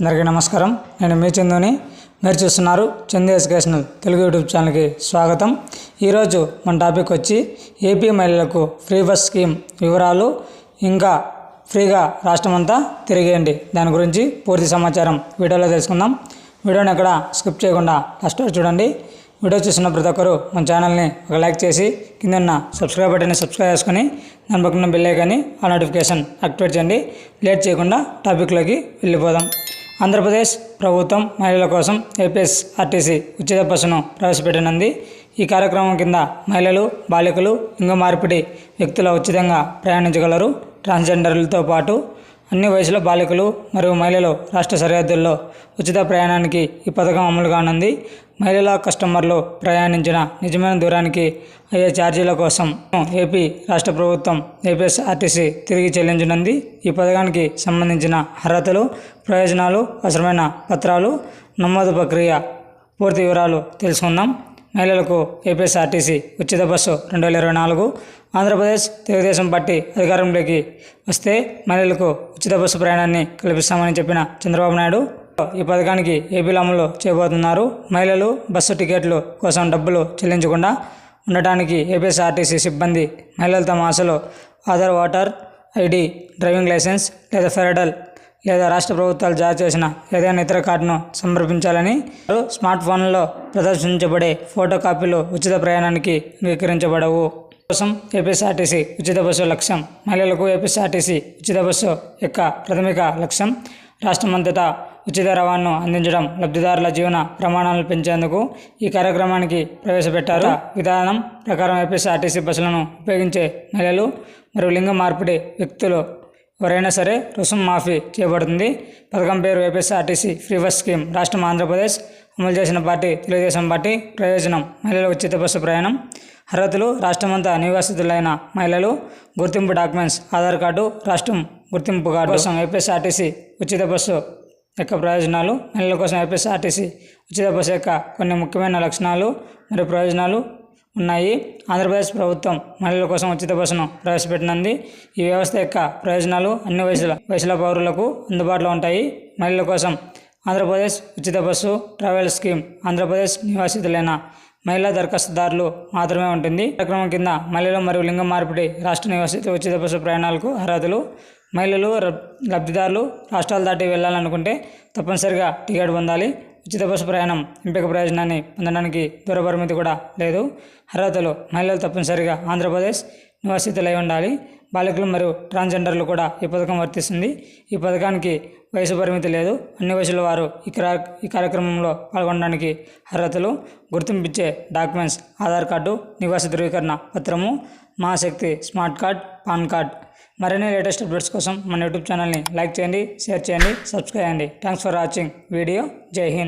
అందరికీ నమస్కారం. నేను మీ చందుని. మీరు చూస్తున్నారు చందు ఎడ్యుకేషనల్ తెలుగు యూట్యూబ్ ఛానల్కి స్వాగతం. ఈరోజు మన టాపిక్ వచ్చి ఏపీ మహిళలకు ఫ్రీ బస్ స్కీమ్ వివరాలు, ఇంకా ఫ్రీగా రాష్ట్రమంతా తిరిగేయండి, దాని గురించి పూర్తి సమాచారం వీడియోలో తెలుసుకుందాం. వీడియోని ఎక్కడ స్కిప్ చేయకుండా లాస్ట్ వరకు చూడండి. వీడియో చూసిన ప్రతి ఒక్కరు మన ఛానల్ని ఒక లైక్ చేసి కింద ఉన్న సబ్స్క్రైబ్ బటన్ని సబ్స్క్రైబ్ చేసుకొని దాని పక్కన బెల్ ఐకాన్ని ఆ నోటిఫికేషన్ యాక్టివేట్ చేయండి. లేట్ చేయకుండా టాపిక్లోకి వెళ్ళిపోదాం. ఆంధ్రప్రదేశ్ ప్రభుత్వం మహిళల కోసం ఏపీఎస్ఆర్టీసీ ఉచిత బస్సును ప్రవేశపెట్టనుంది. ఈ కార్యక్రమం కింద మహిళలు, బాలికలు, లింగ మార్పిడి వ్యక్తులు ఉచితంగా ప్రయాణించగలరు. ట్రాన్స్జెండర్లతో పాటు అన్ని వయసుల బాలికలు మరియు మహిళలు రాష్ట్ర సరిహద్దుల్లో ఉచిత ప్రయాణానికి ఈ పథకం అమలు కానుంది. మహిళల కస్టమర్లు ప్రయాణించిన నిజమైన దూరానికి అయ్యే ఛార్జీల కోసం ఏపీ రాష్ట్ర ప్రభుత్వం ఏపీఎస్ఆర్టీసీ తిరిగి చెల్లించనుంది. ఈ పథకానికి సంబంధించిన అర్హతలు, ప్రయోజనాలు, అవసరమైన పత్రాలు, నమోదు ప్రక్రియ పూర్తి వివరాలు తెలుసుకుందాం. మహిళలకు ఏపీఎస్ఆర్టీసీ ఉచిత బస్సు 2024. ఆంధ్రప్రదేశ్ తెలుగుదేశం పార్టీ అధికారంలోకి వస్తే మహిళలకు ఉచిత బస్సు ప్రయాణాన్ని కల్పిస్తామని చెప్పిన చంద్రబాబు నాయుడు ఈ పథకానికి ఏపీలో అమలు చేయబోతున్నారు. మహిళలు బస్సు టికెట్లు కోసం డబ్బులు చెల్లించకుండా ఉండటానికి ఏపీఎస్ఆర్టీసీ సిబ్బంది మహిళలు తమ అసలు Aadhaar, voter ID, driving licence లేదా ఫెడరల్ లేదా రాష్ట్ర ప్రభుత్వాలు జారీ చేసిన ఏదైనా ఇతర కార్డును సమర్పించాలని, స్మార్ట్ ఫోన్లలో ప్రదర్శించబడే ఫోటో కాపీలు ఉచిత ప్రయాణానికి అంగీకరించబడవు. కోసం ఏపీఎస్ఆర్టీసీ ఉచిత బస్సు లక్ష్యం. మహిళలకు ఏపీఎస్ఆర్టీసీ ఉచిత బస్సు యొక్క ప్రాథమిక లక్ష్యం రాష్ట్రమంతటా ఉచిత రవాణాను అందించడం. లబ్ధిదారుల జీవన ప్రమాణాలను పెంచేందుకు ఈ కార్యక్రమానికి ప్రవేశపెట్టారు. విధానం ప్రకారం ఏపీఎస్ఆర్టీసీ బస్సులను ఉపయోగించే మహిళలు మరియు లింగ మార్పిడి వ్యక్తులు ఎవరైనా సరే రుసుము మాఫీ చేయబడుతుంది. పథకం పేరు ఏపీఎస్ఆర్టీసీ ఫ్రీ బస్ స్కీమ్. రాష్ట్రం ఆంధ్రప్రదేశ్. అమలు చేసిన పార్టీ తెలుగుదేశం పార్టీ. ప్రయోజనం మహిళల ఉచిత బస్సు ప్రయాణం. అర్హతలు రాష్ట్రమంతా నివాసితులైన మహిళలు. గుర్తింపు డాక్యుమెంట్స్ ఆధార్ కార్డు, రాష్ట్రం గుర్తింపు కార్డు. కోసం ఏపీఎస్ఆర్టీసీ ఉచిత బస్సు యొక్క ప్రయోజనాలు. మహిళల కోసం ఏపీఎస్ఆర్టీసీ ఉచిత బస్సు యొక్క కొన్ని ముఖ్యమైన లక్షణాలు మరియు ప్రయోజనాలు ఉన్నాయి. ఆంధ్రప్రదేశ్ ప్రభుత్వం మహిళల కోసం ఉచిత బస్సును ప్రవేశపెట్టినంది. ఈ వ్యవస్థ యొక్క ప్రయోజనాలు అన్ని వయసుల పౌరులకు అందుబాటులో ఉంటాయి. మహిళల కోసం ఆంధ్రప్రదేశ్ ఉచిత బస్సు ట్రావెల్ స్కీమ్ ఆంధ్రప్రదేశ్ నివాసితులైన మహిళా దరఖాస్తుదారులు మాత్రమే ఉంటుంది. కార్యక్రమం కింద మహిళలు మరియు లింగ మార్పిడి రాష్ట్ర నివాసితులు ఉచిత బస్సు ప్రయాణాలకు అర్హతలు. మహిళలు లబ్ధిదారులు రాష్ట్రాలు దాటి వెళ్ళాలనుకుంటే తప్పనిసరిగా టికెట్ పొందాలి. ఉచిత బస్సు ప్రయాణం ఎంపిక ప్రయోజనాన్ని పొందడానికి దూర పరిమితి కూడా లేదు. అర్హతలు మహిళలు తప్పనిసరిగా ఆంధ్రప్రదేశ్ నివాసితులై ఉండాలి. బాలికలు మరియు ట్రాన్స్జెండర్లు కూడా ఈ పథకం వర్తిస్తుంది. ఈ పథకానికి వయసు పరిమితి లేదు. అన్ని వయసుల వారు ఈ కార్యక్రమంలో పాల్గొనడానికి అర్హతలు. గుర్తింపిచ్చే డాక్యుమెంట్స్ ఆధార్ కార్డు, నివాస ధృవీకరణ పత్రము, మహాశక్తి స్మార్ట్ కార్డ్, పాన్ కార్డ్. మరిన్ని లేటెస్ట్ అప్డేట్స్ కోసం మన యూట్యూబ్ ఛానల్ని లైక్ చేయండి, షేర్ చేయండి, సబ్స్క్రైబ్ చేయండి. Thanks for watching video. జై హింద్.